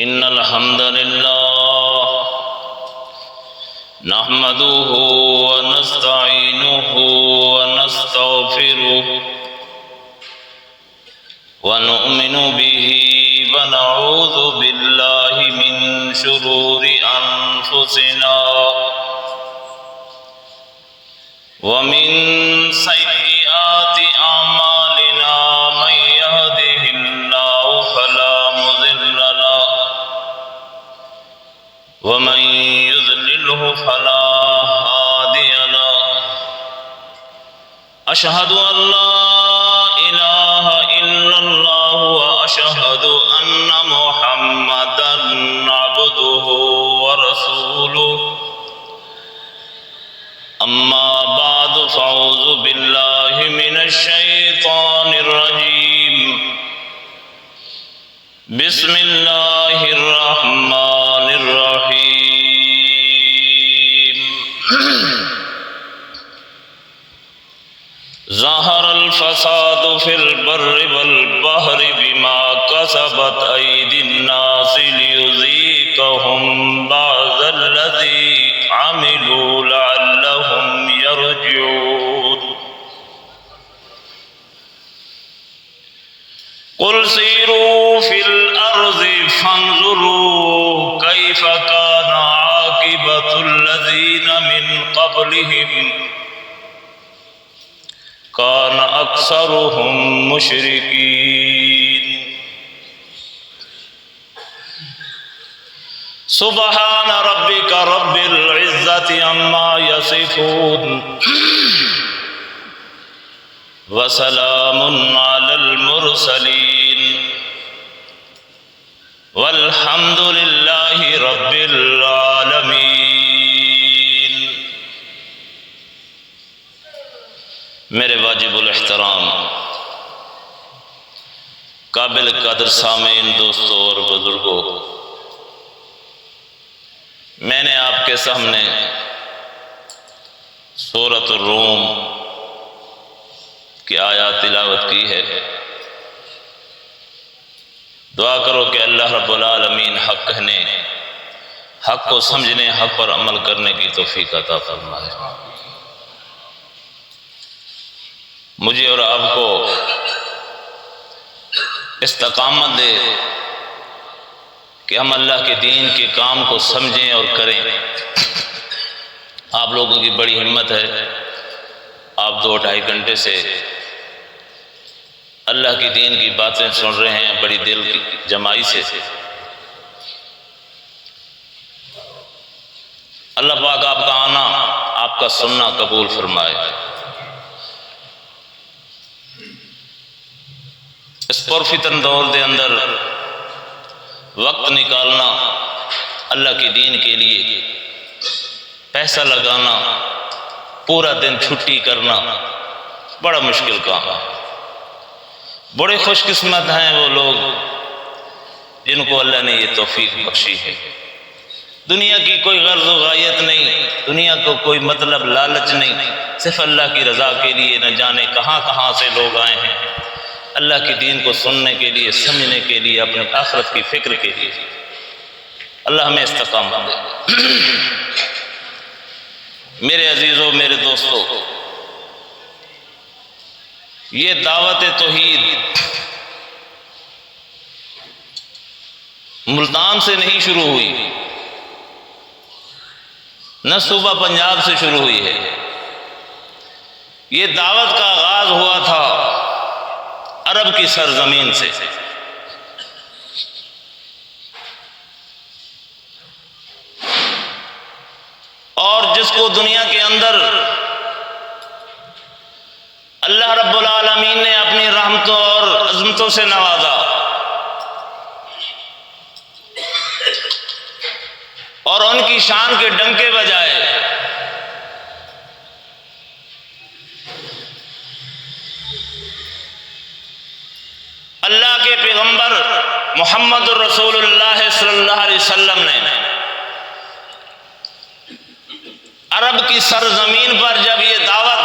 إن الحمد لله نحمده ونستعينه ونستغفره ونؤمن به ونعوذ بالله من شرور أنفسنا ومن سيئات أعمالنا من يهده الله فلا مضل له ومن يضلله فلا هادي له أشهد أن لا إله إلا الله وأشهد أن محمدا عبده ورسوله أما بعد فأعوذ بالله من الشيطان الرجيم بسم الله الرحمن الرحيم ظهر الفساد في البر والبحر بما كسبت أيدي الناس ليذيقهم بعض الذي عملوا لعلهم يرجعون قل سيروا في الأرض فانظروا كيف كان عاقبة الذين من قبلهم كان أكثرهم مشركين سبحان ربك رب العزة عما يصفون وسلام على المرسلين والحمد لله رب العالمين میرے واجب الاحترام قابل قدر سامعین دوستوں اور بزرگوں، میں نے آپ کے سامنے سورۃ الروم کی آیات تلاوت کی ہے۔ دعا کرو کہ اللہ رب العالمین حق کہنے، حق کو سمجھنے، حق پر عمل کرنے کی توفیق عطا فرمائے۔ مجھے اور آپ کو استقامت دے کہ ہم اللہ کے دین کے کام کو سمجھیں اور کریں۔ آپ لوگوں کی بڑی ہمت ہے، آپ 2-2.5 گھنٹے سے اللہ کی دین کی باتیں سن رہے ہیں بڑی دل کی جمائی سے۔ اللہ پاک آپ کا آنا، آپ کا سننا قبول فرمائے۔ اس پرفتن دور دے اندر وقت نکالنا، اللہ کی دین کے لیے پیسہ لگانا، پورا دن چھٹی کرنا بڑا مشکل کام ہے۔ بڑے خوش قسمت ہیں وہ لوگ جن کو اللہ نے یہ توفیق بخشی ہے۔ دنیا کی کوئی غرض و غایت نہیں، دنیا کو کوئی مطلب لالچ نہیں، صرف اللہ کی رضا کے لیے نہ جانے کہاں کہاں سے لوگ آئے ہیں اللہ کی دین کو سننے کے لیے، سمجھنے کے لیے، اپنی آخرت کی فکر کے لیے۔ اللہ ہمیں استقامت دے۔ میرے عزیزوں، میرے دوستوں، یہ دعوت توحید ملتان سے نہیں شروع ہوئی، نہ صوبہ پنجاب سے شروع ہوئی ہے۔ یہ دعوت کا آغاز ہوا تھا عرب کی سرزمین سے۔ اور جس کو دنیا کے اندر اللہ رب العالمین نے اپنی رحمتوں اور عظمتوں سے نوازا، اور ان کی شان کے ڈنکے بجائے، اللہ کے پیغمبر محمد رسول اللہ صلی اللہ علیہ وسلم نے عرب کی سرزمین پر جب یہ دعوت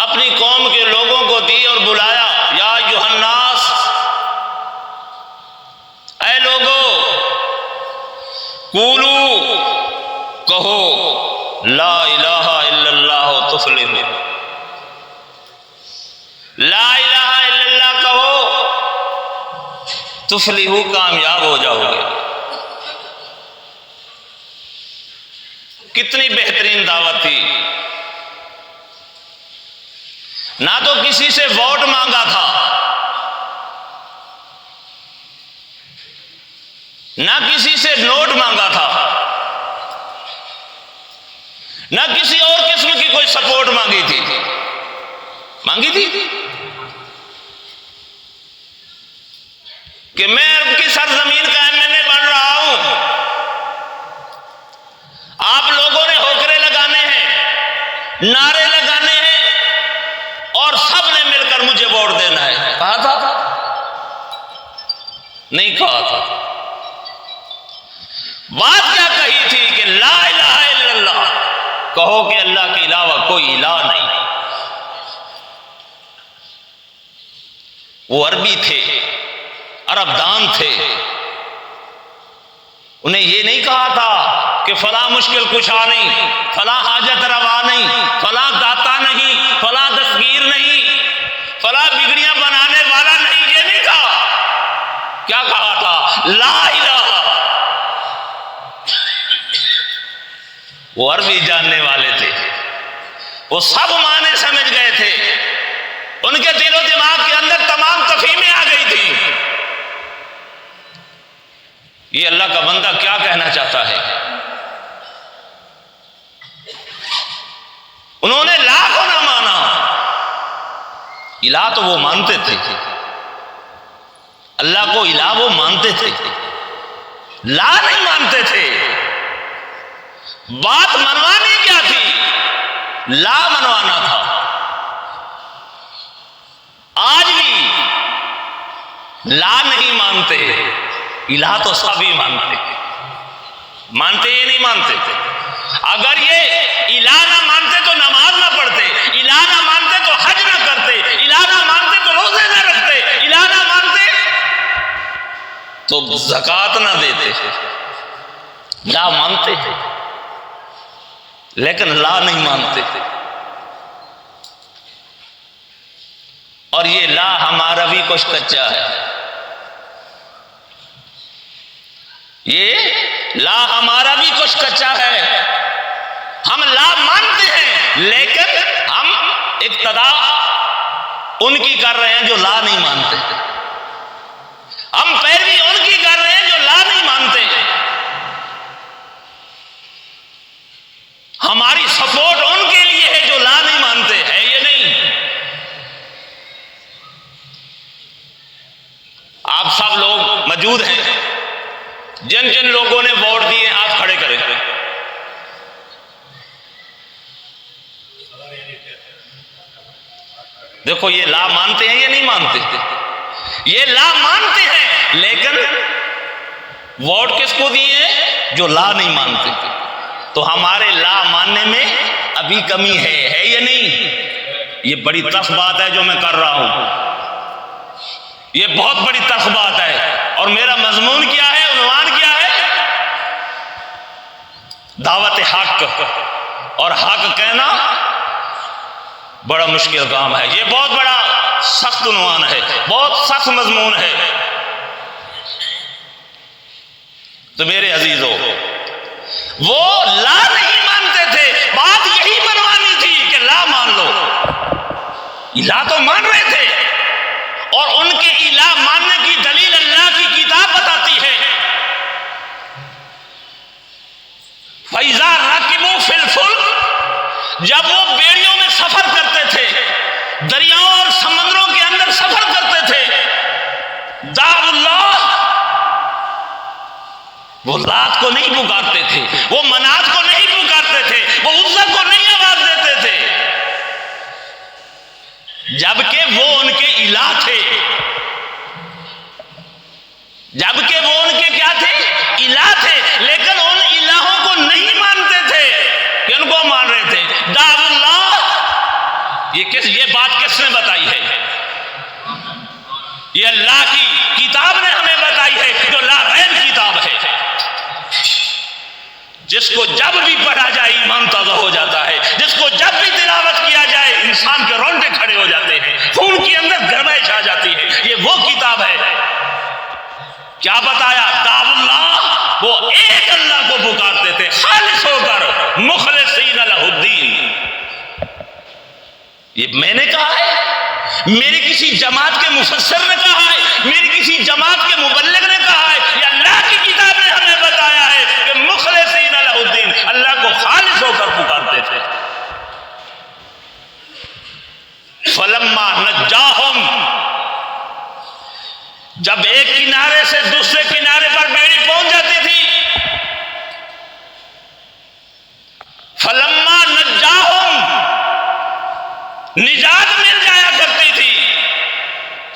اپنی قوم کے لوگوں کو دی اور بلایا، یا ایھا الناس کہو لا الہ الا اللہ تفلح، لا الہ الا اللہ کہو تفلحو، کامیاب ہو جاؤ گے۔ کتنی بہترین دعوت تھی، نہ تو کسی سے ووٹ مانگا تھا، نہ کسی سے نوٹ مانگا تھا، نہ کسی اور قسم کی کوئی سپورٹ مانگی تھی کہ میں عرب کی سرزمین کا MNA بن رہا ہوں، آپ لوگوں نے ہوکرے لگانے ہیں، نعرے لگانے ہیں، اور سب نے مل کر مجھے ووٹ دینا ہے۔ کہا تھا؟ نہیں کہا تھا۔ بات کیا کہی تھی کہ لا الہ الا اللہ، کہو کہ اللہ کے علاوہ کوئی الہ نہیں۔ وہ عربی تھے، عرب دان تھے، انہیں یہ نہیں کہا تھا کہ فلاں مشکل کشا نہیں، فلاں حاجت روا نہیں، فلاں داتا نہیں، فلاں دستگیر نہیں، فلاں بگڑیاں بنانے والا نہیں، یہ نہیں کہا۔ کیا کہا تھا؟ لا الہ۔ وہ عربی جاننے والے تھے، وہ سب معنی سمجھ گئے تھے، ان کے دل و دماغ کے اندر تمام تفہیمیں آ گئی تھی۔ یہ اللہ کا بندہ کیا کہنا چاہتا ہے؟ انہوں نے لا کو نہ مانا، الہ تو وہ مانتے تھے، اللہ کو الہ وہ مانتے تھے، لا نہیں مانتے تھے۔ بات منوانی کیا تھی؟ لا منوانا تھا۔ آج بھی لا نہیں مانتے، الہ تو سبھی مانتے یہ نہیں مانتے تھے۔ اگر یہ الہ نہ مانتے تو نماز نہ پڑھتے، الہ نہ مانتے تو حج نہ کرتے، الہ نہ مانتے تو روزے نہ رکھتے، الہ نہ مانتے تو زکوٰۃ نہ دیتے۔ لا مانتے تھے لیکن لا نہیں مانتے تھے۔ اور یہ لا ہمارا بھی کچھ کچا ہے، یہ لا ہمارا بھی کچھ کچا ہے۔ ہم لا مانتے ہیں لیکن ہم ابتدا ان کی کر رہے ہیں جو لا نہیں مانتے، ہم پیروی ان کی کر رہے ہیں جو لا نہیں مانتے۔ ہماری سپورٹ ان کے لیے ہے جو لا نہیں مانتے، ہے یہ نہیں؟ آپ سب لوگ موجود ہیں، جن جن لوگوں نے ووٹ دیے ہاتھ کھڑے کریں۔ دیکھو یہ لا مانتے ہیں، یہ نہیں مانتے، یہ لا مانتے ہیں لیکن ووٹ کس کو دیے؟ جو لا نہیں مانتے۔ تو ہمارے لا ماننے میں ابھی کمی ہے یا نہیں؟ یہ بڑی تخ بات ہے جو میں کر رہا ہوں، یہ بہت بڑی تخ بات ہے۔ اور میرا مضمون کیا ہے، عنوان کیا ہے؟ دعوت حق۔ اور حق کہنا بڑا مشکل کام ہے، یہ بہت بڑا سخت عنوان ہے، بہت سخت مضمون ہے۔ تو میرے عزیزو، وہ لا نہیں مانتے تھے، بات یہی بنوانی تھی کہ لا مان لو۔ الہ تو مان رہے تھے، اور ان کے الہ ماننے کی دلیل اللہ کی کتاب بتاتی ہے۔ فَإِذَا رَكِبُوا فِي الْفُلْكِ، جب وہ بیڑیوں میں سفر کرتے تھے، دریاؤں اور سمندروں کے اندر سفر کرتے تھے، دعوا اللہ، وہ لات کو نہیں پکارتے تھے، وہ منات کو نہیں پکارتے تھے، وہ عزا کو نہیں آواز دیتے تھے، جبکہ وہ ان کے الہ تھے، جبکہ وہ ان کے کیا تھے؟ الہ تھے، لیکن ان الہوں کو نہیں مانتے تھے کہ ان کو مان رہے تھے۔ دعوا اللہ، یہ بات کس نے بتائی ہے؟ یہ اللہ کی کتاب نے ہمیں بتائی ہے، جو لا غیب کتاب ہے۔ جس کو جب بھی پڑھا جائے ایمان تازہ ہو جاتا ہے، جس کو جب بھی تلاوت کیا جائے انسان کے رونگٹے کھڑے ہو جاتے ہیں، خون کے اندر گرمائش آ جاتی ہے۔ یہ وہ کتاب ہے، کیا بتایا؟ دعو اللہ، وہ ایک اللہ کو پکارتے تھے خالص ہو کر، مخلصین لہ الدین۔ یہ میں نے کہا ہے، میری کسی جماعت کے مفسر نے کہا ہے، میری کسی جماعت کے مبلغ نے کہا ہے، یہ اللہ کی کتاب نے ہمیں بتایا ہے کہ مخلصین لہ الدین، اللہ کو خالص ہو کر پکارتے تھے۔ فلما نجاہم، جب ایک کنارے سے دوسرے کنارے پر بیڑی پہنچ جاتی تھی، فلما نجاہم، نجات مل جایا کرتی تھی،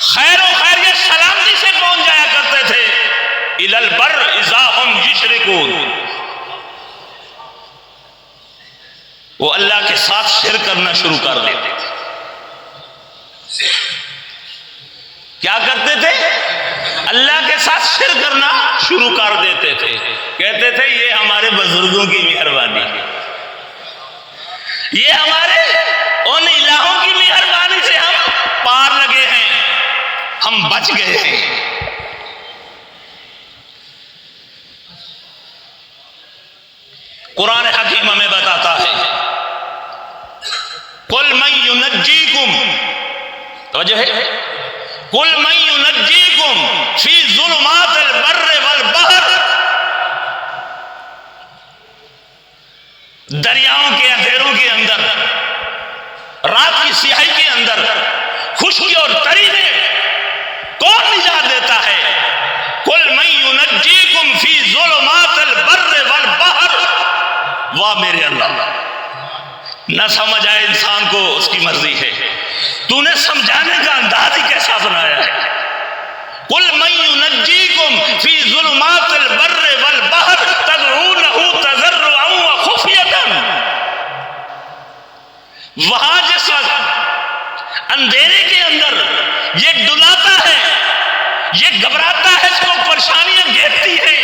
خیر و خیریت سلامتی سے پہنچ جایا کرتے تھے، الی البر اذا ہم یشرکون، وہ اللہ کے ساتھ شرک کرنا شروع کر دیتے تھے۔ کیا کرتے تھے؟ اللہ کے ساتھ شرک کرنا شروع کر دیتے تھے، کہتے تھے یہ ہمارے بزرگوں کی مہربانی ہے، یہ ہمارے ان الہوں کی مہربانی سے ہم پار لگے ہیں، ہم بچ گئے ہیں۔ قرآن حکیم ہمیں بتاتا ہے، قل من ینجیکم، توجہ ہے، قل من ینجیکم فی ظلمات البر والبحر، دریاؤں کے اندھیروں کے اندر، رات کی سیاہی کے اندر، خشکی اور تری میں کون نجات دیتا ہے؟ قل من ینجیکم فی ظلمات البر والبحر، واہ میرے اللہ، نہ سمجھ آئے انسان کو اس کی مرضی ہے، تو نے سمجھانے کا انداز ہی کیسا بنایا ہے۔ قل من ینجیکم فی ظلمات البر والبحر تدعونہ تضرعا وخفیۃ، وہاں جس وقت اندھیرے کے اندر یہ ڈلاتا ہے، یہ گھبراتا ہے، اس کو پریشانیاں گھیرتی ہیں،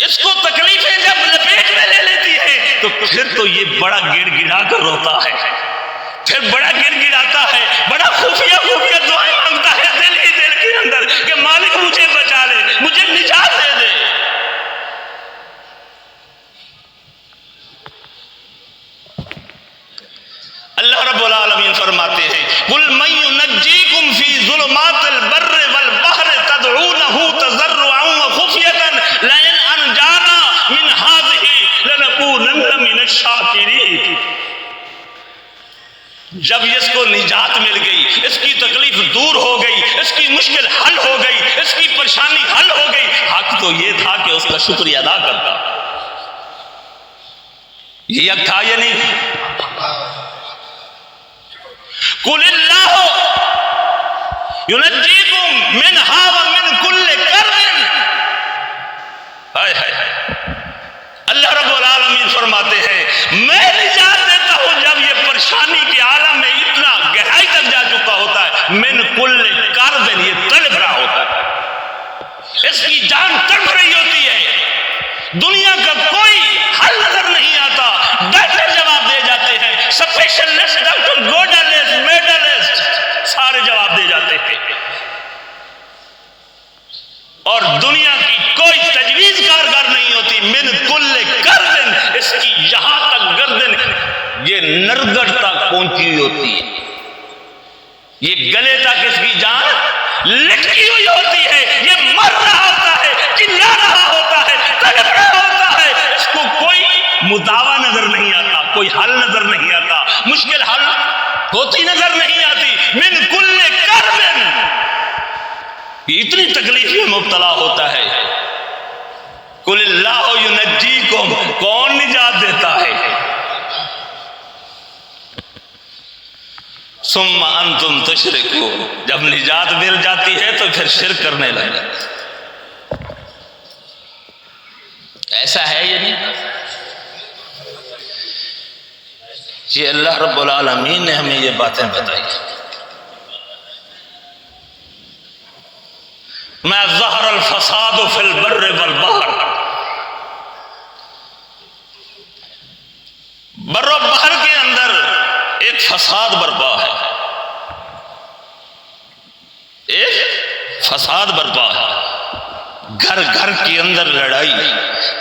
اس کو تکلیفیں جب لپیٹ میں لے لیتی ہے، تو پھر تو یہ بڑا گڑ گڑا کر روتا ہے، پھر بڑا گڑ گڑاتا ہے، بڑا خفیہ خفیہ دعائیں مانگتا ہے دل ہی دل کے اندر کہ مالک مجھے بچا لے، مجھے نجات دے دے۔ اللہ رب العالمین فرماتے ہیں، قل من ینجیکم فی ظلمات البر والبحر تدعونہ تضرعا وخفیۃ لئن انجانا من هذه لنکونن من الشاکرین۔ جب اس کو نجات مل گئی، اس کی تکلیف دور ہو گئی، اس کی مشکل حل ہو گئی، اس کی پریشانی حل ہو گئی، حق تو یہ تھا کہ اس کا شکریہ ادا کرتا۔ یہ حق تھا یا نہیں؟ قل اللہ ینجیکم منہا ومن کل کرب، ہائے ہائے ہائے، اللہ رب العالمین فرماتے ہیں میں نجات دیتا ہوں جب یہ پریشانی کے عالم میں اتنا گہرائی تک جا چکا ہوتا ہے، من کل کرب، یہ تڑپ رہا ہوتا ہے، اس کی جان تڑپ رہی ہوتی ہے، دنیا کا کوئی حل نظر نہیں آتا، ڈاکٹر جواب دے جاتے ہیں، اسپیشلسٹ ڈاکٹر، گوڈالسٹ، میڈالسٹ، سارے جواب دے جاتے ہیں، اور دنیا کی کوئی تجویز کارگر نہیں ہوتی، من کل گردن، اس کی یہاں تک گردن یہ نرگڑ تک پہنچی ہوتی ہے، یہ گلے تک اس کی جان لٹکی ہوئی ہوتی ہے، یہ مر رہا ہوتا ہے، چلا رہا ہوتا ہے، تڑپ رہا ہوتا ہے، اس کو کوئی مداوا نظر نہیں آتا، کوئی حل نظر نہیں آتا، مشکل حل ہوتی نظر نہیں آتی، من کل کرب، یہ اتنی تکلیف میں مبتلا ہوتا ہے۔ قل اللہ ینجیکم، کون نجات دیتا ہے؟ ثم انتم تشرکون، جب نجات مل جاتی ہے تو پھر شرک کرنے لگے۔ ایسا ہے یا نہیں؟ یہ اللہ رب العالمین نے ہمیں یہ باتیں بتائی۔ ما ظہر الفساد فی البر والبحر، بر و بحر کے اندر ایک فساد برپا ہے، ایک فساد برپا ہے، گھر گھر کے اندر لڑائی،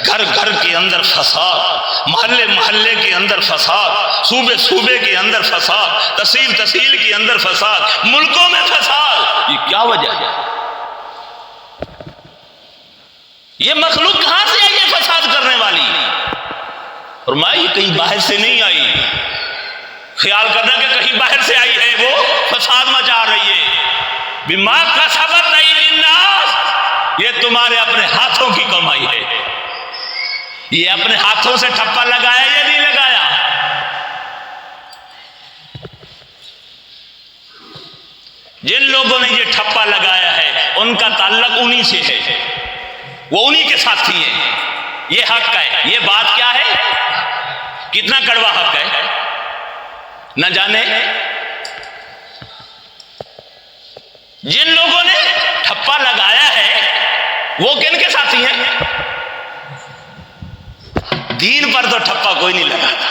گھر گھر کے اندر فساد، محلے محلے کے اندر فساد، صوبے صوبے کے اندر فساد، تحصیل تحصیل کے اندر فساد، ملکوں میں فساد۔ یہ کیا وجہ ہے؟ یہ مخلوق کہاں سے آئی ہے فساد کرنے والی؟ فرمایا یہ کہیں باہر سے نہیں آئی، خیال کرنا کہ کہیں باہر سے آئی ہے وہ فساد مچا رہی ہے۔ بما کسبت ایدی الناس، یہ تمہارے اپنے ہاتھوں کی کمائی ہے۔ یہ اپنے ہاتھوں سے ٹھپا لگایا یا نہیں لگایا؟ جن لوگوں نے یہ ٹھپا لگایا ہے ان کا تعلق انہی سے ہے، وہ انہی کے ساتھی ہیں۔ یہ حق ہے، یہ بات کیا ہے؟ کتنا کڑوا حق ہے نہ جانے۔ جن لوگوں نے ٹھپا لگایا ہے وہ کن کے ساتھی ہیں؟ دین پر تو ٹھپا کوئی نہیں لگاتا،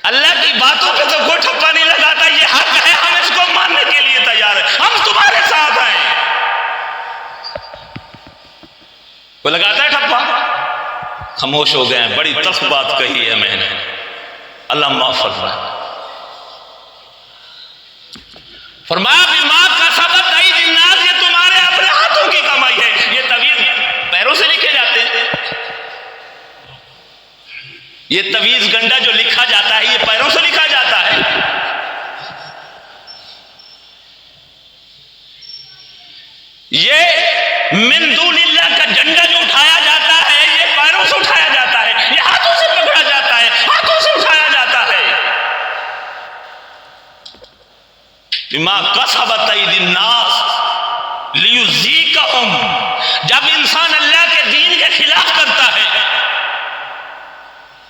اللہ کی باتوں پہ تو کوئی ٹھپا نہیں لگاتا۔ یہ حق ہے، ہم اس کو ماننے کے لیے تیار ہیں، ہم تمہارے ساتھ ہیں۔ وہ لگاتا ہے ٹھپا، خاموش ہو گئے ہیں۔ بڑی تلخ بات کہی ہے میں نے، اللہ معاف فرمائے۔ فرمایا بما کسبت ایدی الناس، یہ تمہارے اپنے ہاتھوں کی کمائی ہے۔ یہ تویز پیروں سے لکھے جاتے ہیں، یہ تویز گنڈا جو لکھا جاتا ہے یہ پیروں سے لکھا جاتا ہے۔ یہ من دون اللہ کا جھنڈا جو اٹھایا جاتا ہے یہ پیروں سے اٹھایا جاتا ہے، یہ ہاتھوں سے پکڑا جاتا ہے، ہاتھوں سے اٹھایا جاتا ہے۔ بما کسبت ایدی الناس لیذیقہم، جب انسان اللہ کے دین کے خلاف کرتا ہے،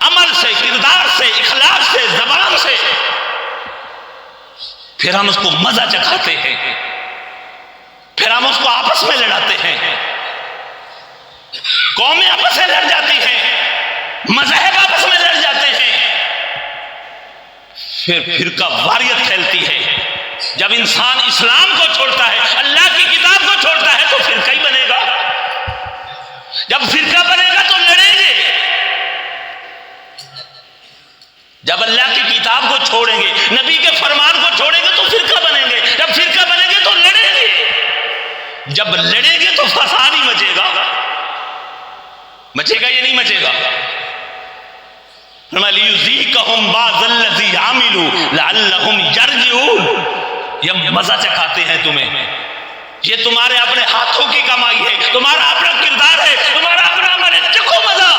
عمل سے، کردار سے، اخلاق سے، زبان سے، پھر ہم اس کو مزہ چکھاتے ہیں، پھر ہم اس کو آپس میں لڑاتے ہیں، قومیں آپس میں لڑ جاتی ہیں، مذاہب آپس میں لڑ جاتے ہیں، پھر فرقہ واریت پھیلتی ہے۔ جب انسان اسلام کو چھوڑتا ہے، اللہ کی کتاب کو چھوڑتا ہے تو فرقہ ہی بنے گا۔ جب فرقہ بنے گا تو لڑیں گے، جب اللہ کی کتاب کو چھوڑیں گے، نبی کے فرمان کو چھوڑیں گے تو فرقہ بنیں گے، جب فرقہ بنیں گے تو لڑیں گے، جب لڑیں گے تو فساد ہی مچے گا۔ مچے گا یا نہیں مچے گا؟ لیذیقہم بعض الذی عملوا لعلہم یرجعون، یہ مزہ چکھاتے ہیں تمہیں، یہ تمہارے اپنے ہاتھوں کی کمائی ہے، تمہارا اپنا کردار ہے، تمہارا اپنا عمل ہے، چکھو مزہ۔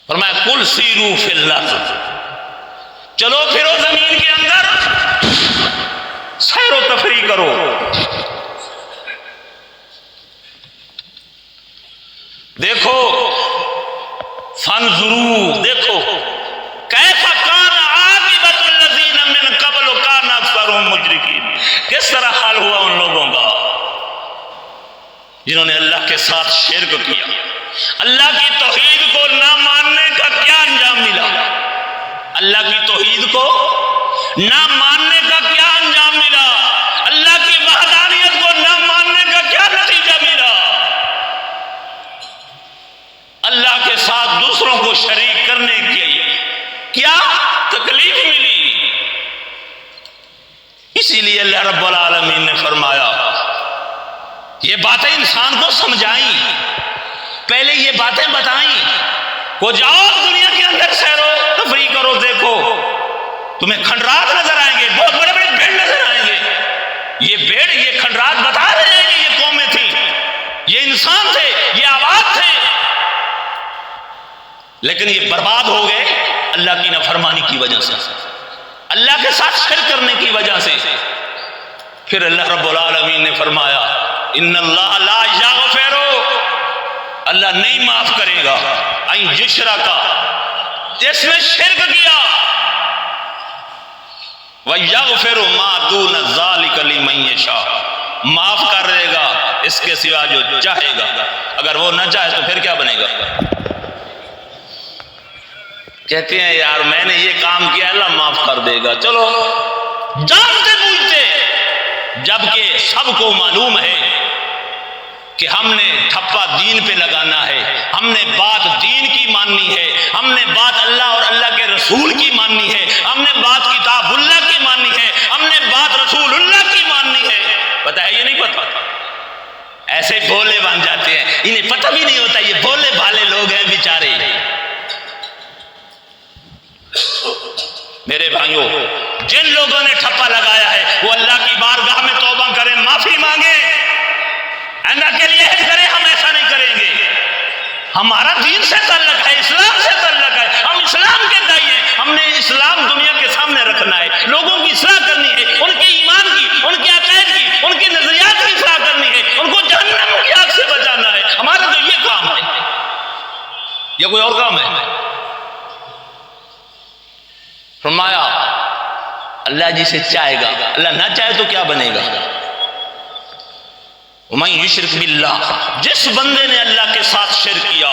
فرمایا قل سیروا فی الارض، چلو پھرو زمین کے اندر، سیر و تفریح کرو۔ دیکھو فانظروا، دیکھو کیف کان عاقبۃ الذین من قبل کان اکثرهم مشرکین، کس طرح حال ہوا ان لوگوں کا جنہوں نے اللہ کے ساتھ شرک کیا۔ اللہ کی توحید کو نہ ماننے کا کیا انجام ملا؟ اللہ کی توحید کو نہ ماننے کا کیا انجام ملا؟ اللہ کی وحدانیت کو نہ ماننے کا کیا نتیجہ ملا؟ اللہ کے ساتھ دوسروں کو شریک کرنے کی کیا تکلیف ملی؟ اسی لیے اللہ رب العالمین نے فرمایا، یہ باتیں انسان کو سمجھائیں، پہلے یہ باتیں بتائیں، وہ جاؤ دنیا کے اندر سیر و تفریح کرو، دیکھو تمہیں کھنڈرات نظر آئیں گے، بہت بڑے بڑے بھیڑ نظر آئیں گے۔ یہ بھیڑ، یہ کھنڈرات بتا رہے ہیں کہ یہ قومیں تھیں، یہ انسان تھے، یہ آباد تھے، لیکن یہ برباد ہو گئے اللہ کی نافرمانی کی وجہ سے، اللہ کے ساتھ شرک کرنے کی وجہ سے۔ پھر اللہ رب العالمین نے فرمایا ان اللہ لا یغفر، اللہ نہیں معاف کرے گا ان یشرک، جس نے شرک کیا، وَيَغْفِرُ مَا دُونَ ذَلِكَ لِمَن يَشَاءُ، معاف کر دے گا اس کے سوا جو چاہے گا، اگر وہ نہ چاہے تو پھر کیا بنے گا؟ کہتے ہیں یار میں نے یہ کام کیا، اللہ معاف کر دے گا، چلو جانتے بوجھتے، جبکہ سب کو معلوم ہے کہ ہم نے ٹھپا دین پہ لگانا ہے، ہم نے بات دین کی ماننی ہے، ہم نے بات اللہ اور اللہ کے رسول کی ماننی ہے، ہم نے بات کتاب اللہ کی ماننی ہے، ہم نے بات رسول اللہ کی ماننی ہے۔ پتہ ہے یہ نہیں پتہ، ایسے بھولے بن جاتے ہیں، انہیں پتہ بھی نہیں ہوتا، یہ بھولے بھالے لوگ ہیں بیچارے۔ میرے بھائیوں، جن لوگوں نے ٹھپا لگایا ہے وہ اللہ کی بارگاہ میں توبہ کریں، معافی مانگیں، آئندہ کے لیے عہد کریں ہم ایسا نہیں کریں گے۔ ہمارا دین سے تعلق ہے، اسلام سے تعلق ہے، ہم اسلام کے داعی ہیں، ہم نے اسلام دنیا کے سامنے رکھنا ہے، لوگوں کی اصلاح کرنی ہے، ان کے ایمان کی، ان کے عقائد کی، ان کے نظریات کی اصلاح کرنی ہے، ان کو جہنم کی آگ سے بچانا ہے۔ ہمارا تو یہ کام ہے، یا کوئی اور کام ہے؟ فرمایا اللہ جسے چاہے گا، اللہ نہ چاہے تو کیا بنے گا؟ وَمَن يُشْرِكْ بِاللَّهِ، جس بندے نے اللہ کے ساتھ شرک کیا،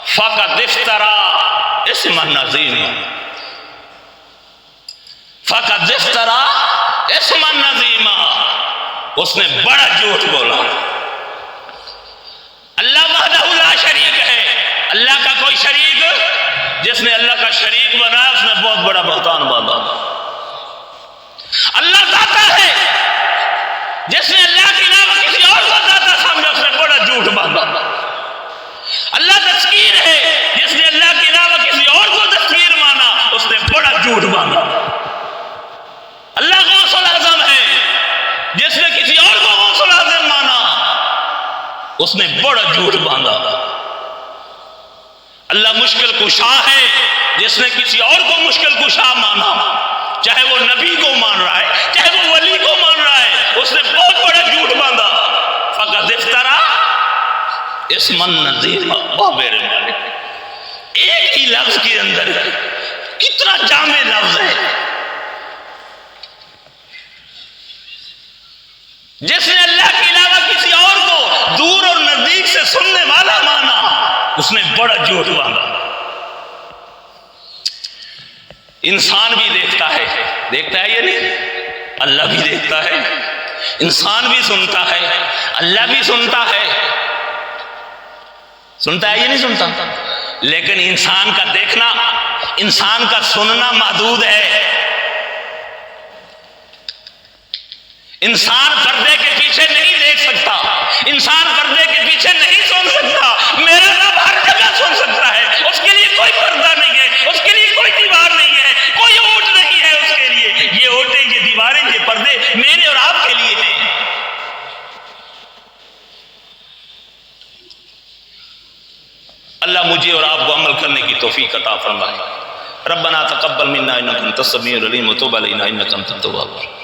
فَقَدْ افْتَرَىٰ اِثْمًا عَظِیمًا، فَقَدْ افْتَرَىٰ اِثْمًا عَظِیمًا، اس نے بڑا جھوٹ بولا۔ اللہ وحدہ لا شریک ہے، اللہ کا کوئی شریک، جس نے اللہ کا شریک بنایا اس نے بہت بڑا بہتان باندھا۔ اللہ داتا ہے، جس نے اللہ کے علاوہ کسی اور کو داتا سمجھا اس نے بڑا جھوٹ باندھا۔ اللہ دستگیر ہے، جس نے اللہ کے علاوہ کسی اور کو دستگیر مانا اس نے بڑا جھوٹ باندھا۔ اللہ غوث الاعظم ہے، جس نے کسی اور کو غوث الاعظم مانا اس نے بڑا جھوٹ باندھا۔ اللہ مشکل کشا ہے، جس نے کسی اور کو مشکل کشا مانا، چاہے وہ نبی کو مان رہا ہے چاہے وہ ولی کو مان رہا ہے، اس نے بہت بڑا جھوٹ باندھا۔ فقط افطرا اسمن نظیما، واہ میرے مالک، ایک ہی لفظ کے اندر کتنا جامع لفظ ہے۔ جس نے اللہ کے علاوہ کسی اور کو دور اور نزدیک سے سننے والا مانا اس نے بڑا جھوٹ باندھا۔ انسان بھی دیکھتا ہے یہ نہیں، اللہ بھی دیکھتا ہے، انسان بھی سنتا ہے، اللہ بھی سنتا ہے یہ نہیں سنتا، لیکن انسان کا دیکھنا، انسان کا سننا محدود ہے۔ انسان پردے کے پیچھے نہیں دیکھ سکتا، انسان پردے کے پیچھے نہیں سن سکتا، میرا رب ہر جگہ سن سکتا ہے، اس کے لیے کوئی پردہ نہیں ہے، اس کے لیے کوئی دیوار نہیں ہے، کوئی اوٹ نہیں ہے اس کے لیے۔ یہ اوٹیں، یہ دیواریں، یہ پردے میرے اور آپ کے لیے ہیں۔ اللہ مجھے اور آپ کو عمل کرنے کی توفیق عطا فرمائے۔ ربنا تقبل منا انک انت السمیع العلیم وتب علینا انک انت التواب الرحیم۔